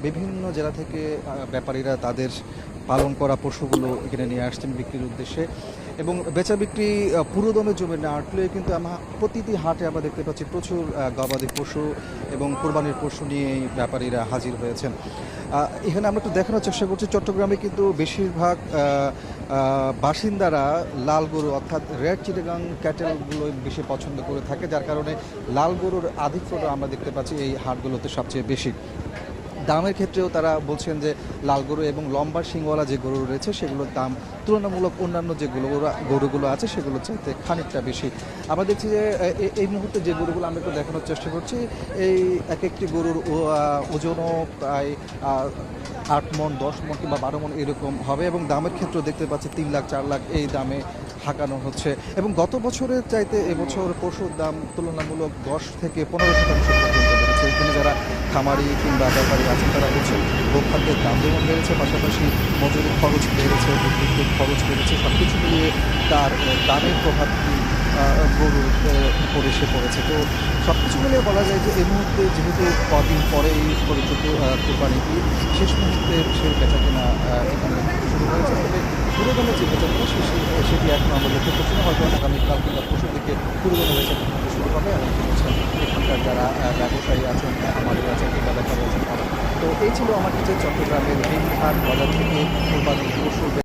বিভিন্ন জেলা থেকে ব্যাপারীরা তাদের পালন করা পশুগুলো এখানে নিয়ে আসছেন বিক্রির উদ্দেশ্যে এবং বেচা বিক্রি পুরোদমে জমে না উঠলে কিন্তু প্রতিটি হাটে আমরা দেখতে পাচ্ছি প্রচুর গবাদি পশু এবং কোরবানির পশু নিয়ে এই ব্যাপারীরা হাজির হয়েছেন। এখানে আমরা একটু দেখানোর চেষ্টা করছি চট্টগ্রামে কিন্তু বেশিরভাগ বাসিন্দারা লাল গরু অর্থাৎ রেড চিটাগাং ক্যাটেলগুলো বেশি পছন্দ করে থাকে, যার কারণে লাল গরুর আধিক্যটা আমরা দেখতে পাচ্ছি এই হাটগুলোতে সবচেয়ে বেশি। দামের ক্ষেত্রেও তারা বলছেন যে লাল গরু এবং লম্বা শিংওয়ালা যে গরু রয়েছে সেগুলোর দাম তুলনামূলক অন্যান্য যে গরুগুলো আছে সেগুলোর চাইতে খানিকটা বেশি। আমরা দেখছি যে এই মুহূর্তে যে গরুগুলো আমরা একটু দেখানোর চেষ্টা করছি, এই এক একটি গরুর ওজনও প্রায় 8 মণ 10 মণ কিংবা 12 মণ এরকম হবে এবং দামের ক্ষেত্রেও দেখতে পাচ্ছি 3 লাখ 4 লাখ এই দামে হাঁকানো হচ্ছে এবং গত বছরের চাইতে এবছর পশুর দাম তুলনামূলক 10 থেকে 15% পর্যন্ত বেড়েছে। এখানে যারা খামারি কিংবা ব্যাপারী আছেন তারা বলছেন গোখাদ্যের দাম যেমন বেড়েছে, পাশাপাশি মজুরি খরচ বেড়েছে, বিদ্যুতের খরচ বেড়েছে, সব কিছু মিলিয়ে তার দামের প্রভাবটি গরুর উপরে এসে পড়েছে। তো সব কিছু মিলিয়ে বলা যায় যে এই মুহূর্তে যেহেতু কদিন পরেই পরিচিত কোরবানি ঈদ, শেষ মুহূর্তে সেই বেচাকেনা এখানে শুরু হয়েছে। তবে পুরোদমে যে বেচাকেনা সেটি এখন আমরা লক্ষ্য করছি না, হয়তো আগামীকাল কিংবা পরশু থেকে পুরোদমে বেচাকেনা শুরু হবে এমন বলছেন এখানকার যারা ব্যবসায়ী আছেন, খামারি আছেন কিংবা ব্যাপারী আছেন তারা। তো এই ছিল আমার কাছে চট্টগ্রামের মেইন হাট বাজার থেকে কোরবানির পশু